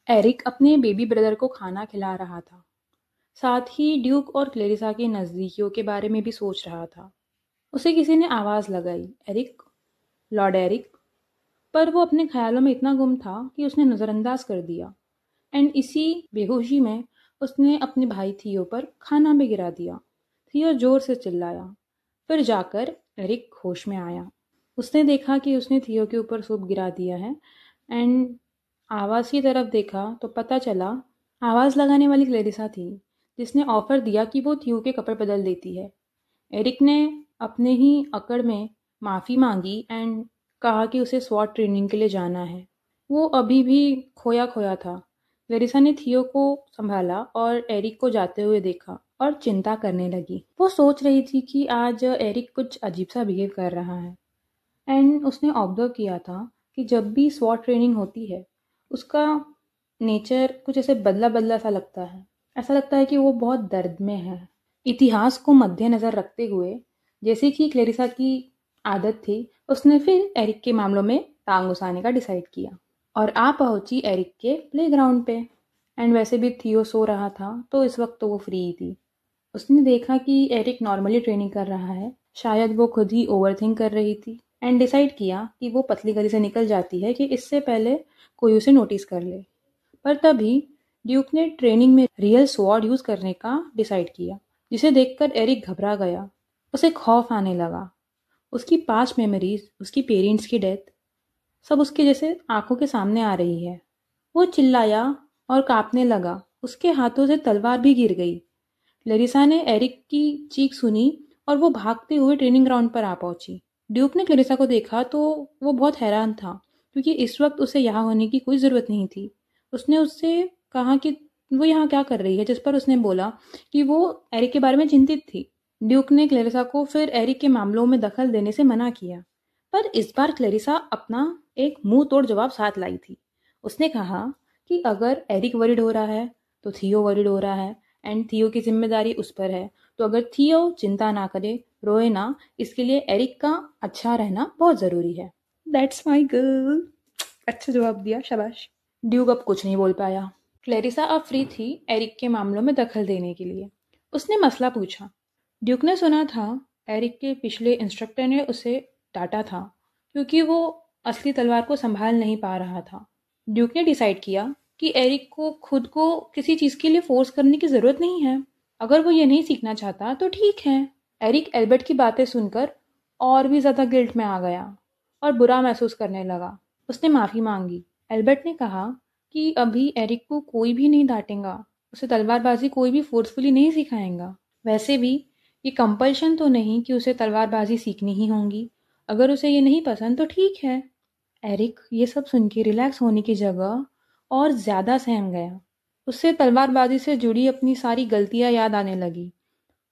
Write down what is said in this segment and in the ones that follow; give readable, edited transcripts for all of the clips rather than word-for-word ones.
Eric अपने baby brother को खाना खिला रहा था। साथ ही ड्यूक और क्लेरिसा की नज़दीकियों के बारे में भी सोच रहा था। उसे किसी ने आवाज़ लगाई, एरिक, लॉर्ड एरिक। पर वो अपने ख्यालों में इतना गुम था कि उसने नज़रअंदाज कर दिया। एंड इसी बेहोशी में उसने अपने भाई थियो पर खाना भी गिरा दिया। थियो जोर से चिल्लाया। फिर जाकर एरिक होश में आया। उसने देखा कि उसने थियो के ऊपर सूप गिरा दिया है। एंड आवाज़ की तरफ देखा तो पता चला आवाज़ लगाने वाली क्लेरिसा थी, जिसने ऑफर दिया कि वो थियो के कपड़े बदल देती है। एरिक ने अपने ही अकड़ में माफ़ी मांगी एंड कहा कि उसे स्वॉट ट्रेनिंग के लिए जाना है। वो अभी भी खोया खोया था। क्लेरिसा ने थियो को संभाला और एरिक को जाते हुए देखा और चिंता करने लगी। वो सोच रही थी कि आज एरिक कुछ अजीब सा बिहेव कर रहा है। एंड उसने ऑब्जर्व किया था कि जब भी स्वॉट ट्रेनिंग होती है उसका नेचर कुछ ऐसे बदला बदला सा लगता है। ऐसा लगता है कि वो बहुत दर्द में है। इतिहास को मद्देनज़र रखते हुए, जैसे कि क्लेरिसा की आदत थी, उसने फिर एरिक के मामलों में टांग घुसाने का डिसाइड किया और आ पहुंची एरिक के प्लेग्राउंड पे। एंड वैसे भी थियो सो रहा था तो इस वक्त तो वो फ्री थी। उसने देखा कि एरिक नॉर्मली ट्रेनिंग कर रहा है। शायद वो खुद ही ओवरथिंक कर रही थी एंड डिसाइड किया कि वो पतली गली से निकल जाती है कि इससे पहले कोई उसे नोटिस कर ले। पर तभी ड्यूक ने ट्रेनिंग में रियल स्वॉर्ड यूज करने का डिसाइड किया, जिसे देखकर एरिक घबरा गया। उसे खौफ आने लगा। उसकी पास्ट मेमोरीज, उसकी पेरेंट्स की डेथ, सब उसके जैसे आंखों के सामने आ रही है। वो चिल्लाया और कांपने लगा। उसके हाथों से तलवार भी गिर गई। क्लेरिसा ने एरिक की चीख सुनी और वो भागते हुए ट्रेनिंग ग्राउंड पर आ पहुंची। ड्यूक ने क्लेरिसा को देखा तो वो बहुत हैरान था, क्योंकि इस वक्त उसे यहाँ होने की कोई ज़रूरत नहीं थी। उसने उससे कहा कि वो यहाँ क्या कर रही है, जिस पर उसने बोला कि वो एरिक के बारे में चिंतित थी। ड्यूक ने क्लेरिसा को फिर एरिक के मामलों में दखल देने से मना किया, पर इस बार क्लेरिसा अपना एक मुंह तोड़ जवाब साथ लाई थी। उसने कहा कि अगर एरिक वरिड हो रहा है तो थियो वरिड हो रहा है एंड थियो की जिम्मेदारी उस पर है। तो अगर थियो चिंता ना करे, रोए ना, इसके लिए एरिक का अच्छा रहना बहुत ज़रूरी है। That's my girl. अच्छा जवाब दिया, शाबाश। ड्यूक अब कुछ नहीं बोल पाया। क्लेरिसा अब फ्री थी एरिक के मामलों में दखल देने के लिए। उसने मसला पूछा। ड्यूक ने सुना था एरिक के पिछले इंस्ट्रक्टर ने उसे डांटा था क्योंकि वो असली तलवार को संभाल नहीं पा रहा था। ड्यूक ने डिसाइड किया कि एरिक को खुद को किसी चीज़ के लिए फोर्स करने की ज़रूरत नहीं है। अगर वो ये नहीं सीखना चाहता तो ठीक है। एरिक एल्बर्ट की बातें सुनकर और भी ज़्यादा गिल्ट में आ गया और बुरा महसूस करने लगा। उसने माफ़ी मांगी। एल्बर्ट ने कहा कि अभी एरिक को कोई भी नहीं डांटेगा, उसे तलवारबाजी कोई भी फोर्सफुली नहीं सिखाएगा। वैसे भी ये कंपल्शन तो नहीं कि उसे तलवारबाजी सीखनी ही होगी। अगर उसे ये नहीं पसंद तो ठीक है। एरिक ये सब सुन के रिलैक्स होने की जगह और ज़्यादा सहम गया। उससे तलवारबाजी से जुड़ी अपनी सारी गलतियां याद आने लगी।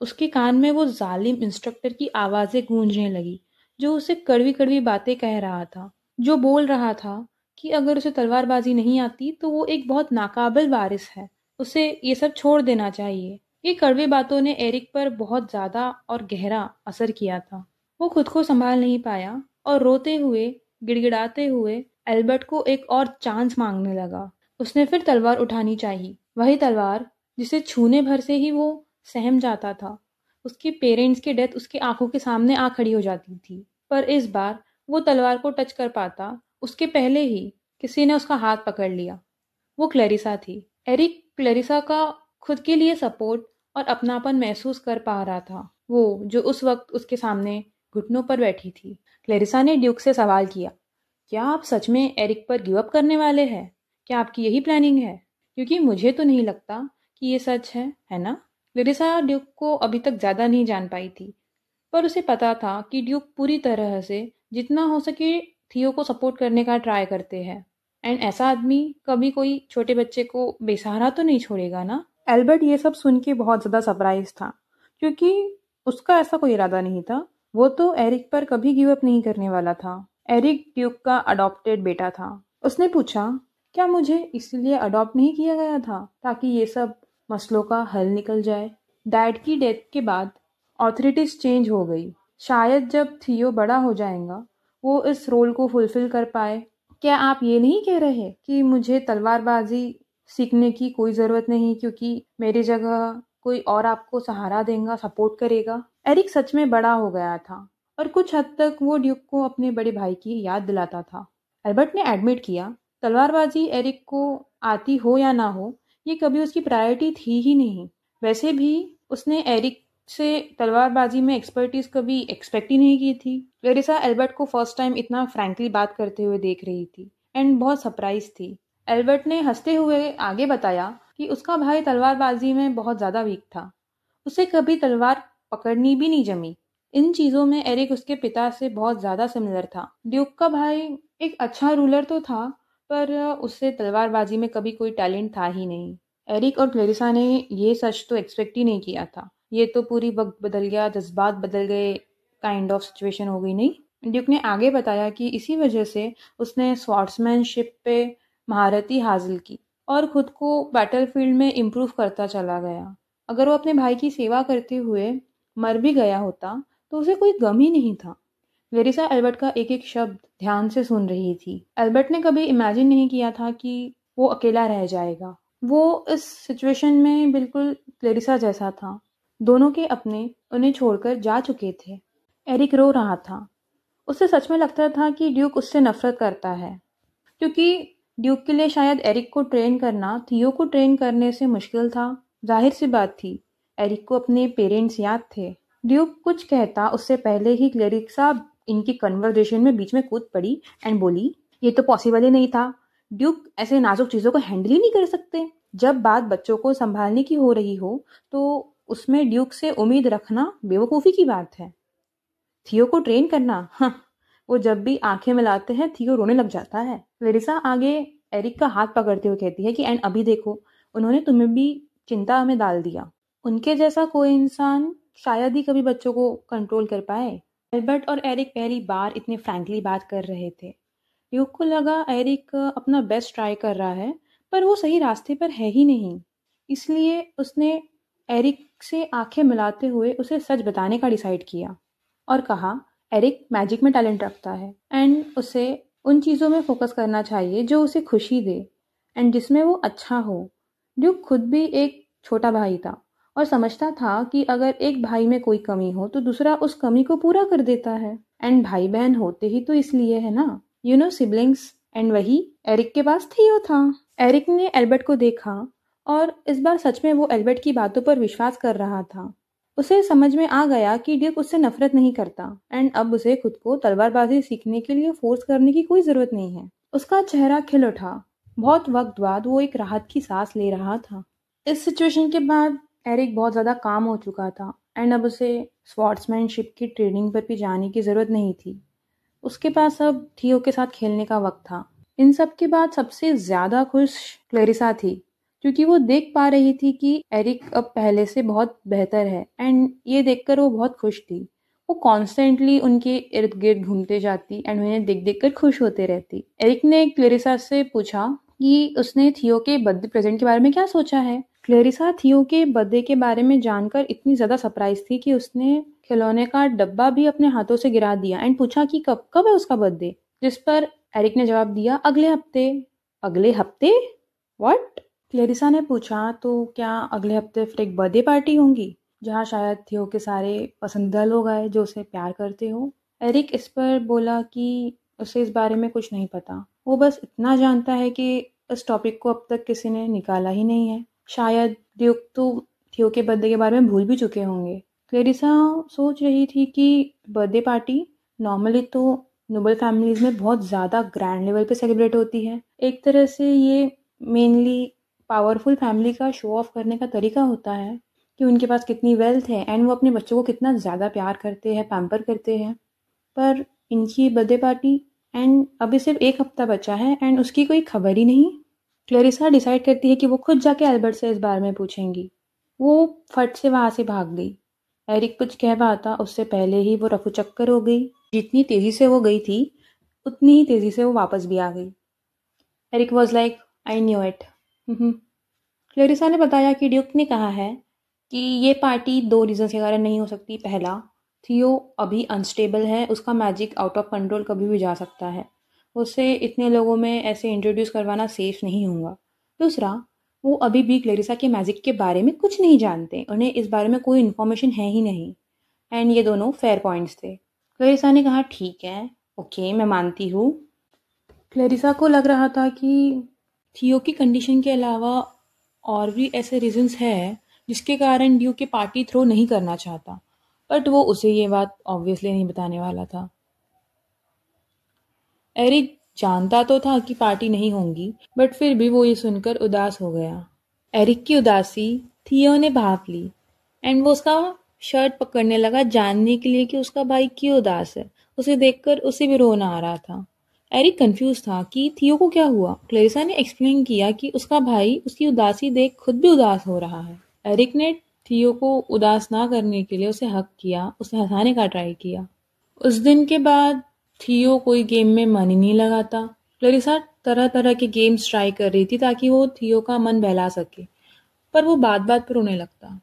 उसके कान में वो जालिम इंस्ट्रक्टर की आवाज़ें गूंजने लगी, जो उसे कड़वी कड़वी बातें कह रहा था, जो बोल रहा था कि अगर उसे तलवारबाजी नहीं आती तो वो एक बहुत नाकाबिल वारिस है, उसे ये सब छोड़ देना चाहिए। ये कड़वी बातों ने एरिक पर बहुत ज़्यादा और गहरा असर किया था। वो खुद को संभाल नहीं पाया और रोते हुए, गिड़गिड़ाते हुए एल्बर्ट को एक और चांस मांगने लगा। उसने फिर तलवार उठानी चाहिए, वही तलवार जिसे छूने भर से ही वो सहम जाता था। उसके पेरेंट्स की डेथ उसकी आंखों के सामने आ खड़ी हो जाती थी। पर इस बार वो तलवार को टच कर पाता उसके पहले ही किसी ने उसका हाथ पकड़ लिया। वो क्लेरिसा थी। एरिक क्लेरिसा का खुद के लिए सपोर्ट और अपनापन महसूस कर पा रहा था, वो जो उस वक्त उसके सामने घुटनों पर बैठी थी। क्लेरिसा ने ड्यूक से सवाल किया, क्या आप सच में एरिक पर गिव अप करने वाले हैं? क्या आपकी यही प्लानिंग है? क्योंकि मुझे तो नहीं लगता कि ये सच है ना? क्लेरिसा ड्यूक को अभी तक ज़्यादा नहीं जान पाई थी, पर उसे पता था कि ड्यूक पूरी तरह से जितना हो सके थियो को सपोर्ट करने का ट्राई करते हैं। एंड ऐसा आदमी कभी कोई छोटे बच्चे को बेसहारा तो नहीं छोड़ेगा ना। एल्बर्ट ये सब सुन के बहुत ज़्यादा सरप्राइज था, क्योंकि उसका ऐसा कोई इरादा नहीं था। वो तो एरिक पर कभी गिव अप नहीं करने वाला था। एरिक ड्यूक का अडॉप्टेड बेटा था। उसने पूछा, क्या मुझे इसलिए अडॉप्ट नहीं किया गया था ताकि ये सब मसलों का हल निकल जाए? डैड की डेथ के बाद ऑथोरिटीज चेंज हो गई। शायद जब थियो बड़ा हो जाएगा वो इस रोल को फुलफिल कर पाए। क्या आप ये नहीं कह रहे कि मुझे तलवारबाजी सीखने की कोई ज़रूरत नहीं क्योंकि मेरी जगह कोई और आपको सहारा देगा, सपोर्ट करेगा। एरिक सच में बड़ा हो गया था और कुछ हद तक वो ड्यूक को अपने बड़े भाई की याद दिलाता था। एल्बर्ट ने एडमिट किया, तलवारबाजी एरिक को आती हो या ना हो, ये कभी उसकी प्रायोरिटी थी ही नहीं। वैसे भी उसने एरिक से तलवारबाजी में एक्सपर्टीज कभी एक्सपेक्ट ही नहीं की थी। क्लेरिसा एल्बर्ट को फर्स्ट टाइम इतना फ्रैंकली बात करते हुए देख रही थी एंड बहुत सरप्राइज थी। एल्बर्ट ने हंसते हुए आगे बताया कि उसका भाई तलवारबाजी में बहुत ज़्यादा वीक था। उसे कभी तलवार पकड़नी भी नहीं जमी। इन चीज़ों में एरिक उसके पिता से बहुत ज़्यादा सिमिलर था। ड्यूक का भाई एक अच्छा रूलर तो था, पर उससे तलवारबाजी में कभी कोई टैलेंट था ही नहीं। एरिक और क्लेरिसा ने ये सच तो एक्सपेक्ट ही नहीं किया था। ये तो पूरी वक्त बदल गया, जज्बात बदल गए काइंड ऑफ सिचुएशन हो गई नहीं। ड्यूक ने आगे बताया कि इसी वजह से उसने स्वॉर्ड्समैनशिप पे महारती हासिल की और खुद को बैटलफील्ड में इम्प्रूव करता चला गया। अगर वो अपने भाई की सेवा करते हुए मर भी गया होता तो उसे कोई गम ही नहीं था। वेरिसा एल्बर्ट का एक एक शब्द ध्यान से सुन रही थी। एल्बर्ट ने कभी इमेजिन नहीं किया था कि वो अकेला रह जाएगा। वो इस सिचुएशन में बिल्कुल क्लेरिसा जैसा था। दोनों के अपने उन्हें छोड़कर जा चुके थे। एरिक रो रहा था। उसे सच में लगता था कि ड्यूक उससे नफरत करता है, क्योंकि ड्यूक के लिए शायद एरिक को ट्रेन करना थियो को ट्रेन करने से मुश्किल था। जाहिर सी बात थी, एरिक को अपने पेरेंट्स याद थे। ड्यूक कुछ कहता उससे पहले ही क्लेरिसा इनकी कन्वर्सेशन में बीच में कूद पड़ी एंड बोली, ये तो पॉसिबल ही नहीं था। ड्यूक ऐसे नाजुक चीज़ों को हैंडल ही नहीं कर सकते। जब बात बच्चों को संभालने की हो रही हो तो उसमें ड्यूक से उम्मीद रखना बेवकूफ़ी की बात है। थियो को ट्रेन करना, हाँ, वो जब भी आंखें मिलाते हैं थियो रोने लग जाता है। वेरिसा आगे एरिक का हाथ पकड़ते हुए कहती है कि एंड अभी देखो, उन्होंने तुम्हें भी चिंता में डाल दिया। उनके जैसा कोई इंसान शायद ही कभी बच्चों को कंट्रोल कर पाए। एल्बर्ट और एरिक पहली बार इतने फ्रैंकली बात कर रहे थे। ड्यूक को लगा एरिक अपना बेस्ट ट्राई कर रहा है, पर वो सही रास्ते पर है ही नहीं। इसलिए उसने एरिक से आंखें मिलाते हुए उसे सच बताने का डिसाइड किया और कहा, एरिक मैजिक में टैलेंट रखता है एंड उसे उन चीज़ों में फोकस करना चाहिए जो उसे खुशी दे एंड जिसमें वो अच्छा हो। ड्यूक खुद भी एक छोटा भाई था और समझता था कि अगर एक भाई में कोई कमी हो तो दूसरा उस कमी को पूरा कर देता है। एंड भाई बहन होते ही तो इसलिए है ना, सिबलिंग्स। एंड वही एरिक के पास थियो था। एरिक ने एल्बर्ट को देखा और इस बार सच में वो एल्बर्ट की बातों पर विश्वास कर रहा था। उसे समझ में आ गया कि ड्यूक उससे नफरत नहीं करता एंड अब उसे खुद को तलवारबाजी सीखने के लिए फोर्स करने की कोई जरूरत नहीं है। उसका चेहरा खिल उठा। बहुत वक्त बाद वो एक राहत की सांस ले रहा था। इस सिचुएशन के बाद एरिक बहुत ज़्यादा काम हो चुका था एंड अब उसे स्वॉर्ड्समैनशिप की ट्रेनिंग पर भी जाने की ज़रूरत नहीं थी। उसके पास अब थियो के साथ खेलने का वक्त था। इन सब के बाद सबसे ज़्यादा खुश क्लेरिसा थी, क्योंकि वो देख पा रही थी कि एरिक अब पहले से बहुत बेहतर है एंड ये देखकर वो बहुत खुश थी। वो कॉन्स्टेंटली उनके इर्द गिर्द घूमते जाती एंड उन्हें देख देख कर खुश होते रहती। एरिक ने क्लेरिसा से पूछा कि उसने थियो के बर्थडे प्रेजेंट के बारे में क्या सोचा है। क्लेरिसा थियो के बर्थडे के बारे में जानकर इतनी ज़्यादा सरप्राइज थी कि उसने खिलौने का डब्बा भी अपने हाथों से गिरा दिया एंड पूछा कि कब कब है उसका बर्थडे। जिस पर एरिक ने जवाब दिया, अगले हफ्ते। अगले हफ्ते? व्हाट? क्लेरिसा ने पूछा, तो क्या अगले हफ्ते फिर एक बर्थडे पार्टी होंगी जहाँ शायद थियो के सारे पसंदीदा लोग आए जो उसे प्यार करते हो। एरिक इस पर बोला कि उसे इस बारे में कुछ नहीं पता। वो बस इतना जानता है कि इस टॉपिक को अब तक किसी ने निकाला ही नहीं है। शायद ड्यूक तो थियो के बर्थडे के बारे में भूल भी चुके होंगे। क्लेरिसा सोच रही थी कि बर्थडे पार्टी नॉर्मली तो नोबल फैमिलीज में बहुत ज़्यादा ग्रैंड लेवल पे सेलिब्रेट होती है। एक तरह से ये मेनली पावरफुल फैमिली का शो ऑफ करने का तरीका होता है कि उनके पास कितनी वेल्थ है एंड वो अपने बच्चों को कितना ज़्यादा प्यार करते हैं, पैम्पर करते हैं। पर इनकी बर्थडे पार्टी एंड अभी सिर्फ एक हफ्ता बचा है एंड उसकी कोई खबर ही नहीं। क्लेरिसा डिसाइड करती है कि वो खुद जाके एल्बर्ट से इस बारे में पूछेंगी। वो फट से वहाँ से भाग गई। एरिक कुछ कह पाता उससे पहले ही वो रफू चक्कर हो गई। जितनी तेजी से वो गई थी उतनी ही तेजी से वो वापस भी आ गई। Eric was like, I knew it. Clarissa ने बताया कि ड्यूक ने कहा है कि ये पार्टी 2 रीजन के कारण नहीं हो सकती। पहला, थियो अभी अनस्टेबल है, उसका मैजिक आउट ऑफ कंट्रोल कभी भी जा सकता है। उसे इतने लोगों में ऐसे इंट्रोड्यूस करवाना सेफ नहीं होगा। दूसरा, वो अभी भी क्लेरिसा के मैजिक के बारे में कुछ नहीं जानते, उन्हें इस बारे में कोई इन्फॉर्मेशन है ही नहीं। एंड ये दोनों फेयर पॉइंट्स थे। क्लेरिसा ने कहा ठीक है, ओके, मैं मानती हूँ। क्लेरिसा को लग रहा था कि थियो की कंडीशन के अलावा और भी ऐसे रीजंस है जिसके कारण ड्यूक की पार्टी थ्रो नहीं करना चाहता, बट वो उसे ये बात ऑब्वियसली नहीं बताने वाला था। एरिक जानता तो था कि पार्टी नहीं होंगी, बट फिर भी वो ये सुनकर उदास हो गया। एरिक की उदासी थियो ने भांप ली एंड वो उसका शर्ट पकड़ने लगा जानने के लिए कि उसका भाई क्यों उदास है। उसे देखकर उसे भी रोना आ रहा था। एरिक कंफ्यूज था कि थियो को क्या हुआ। क्लेरिसा ने एक्सप्लेन किया कि उसका भाई उसकी उदासी देख खुद भी उदास हो रहा है। एरिक ने थियो को उदास ना करने के लिए उसे हक किया, उसे हंसाने का ट्राई किया। उस दिन के बाद थियो कोई गेम में मन ही नहीं लगाता। क्लेरिसा तरह तरह के गेम्स ट्राई कर रही थी ताकि वो थियो का मन बहला सके, पर वो बात बात पर रोने लगता।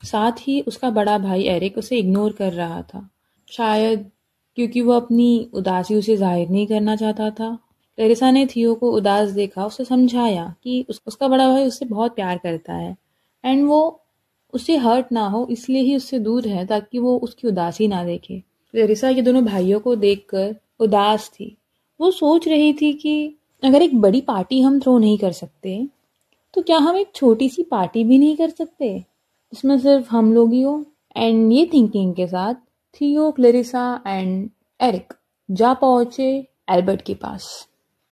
साथ ही उसका बड़ा भाई एरिक उसे इग्नोर कर रहा था, शायद क्योंकि वो अपनी उदासी उसे जाहिर नहीं करना चाहता था। क्लेरिसा ने थियो को उदास देखा, उसे समझाया कि उसका बड़ा भाई उससे बहुत प्यार करता है एंड वो उससे हर्ट ना हो इसलिए ही उससे दूर है ताकि वो उसकी उदासी ना देखे। क्लेरिसा ये दोनों भाइयों को देखकर उदास थी। वो सोच रही थी कि अगर एक बड़ी पार्टी हम थ्रो नहीं कर सकते तो क्या हम एक छोटी सी पार्टी भी नहीं कर सकते जिसमें सिर्फ हम लोग ही हो। एंड ये थिंकिंग के साथ थियो, क्लेरिसा एंड एरिक जा पहुंचे एल्बर्ट के पास।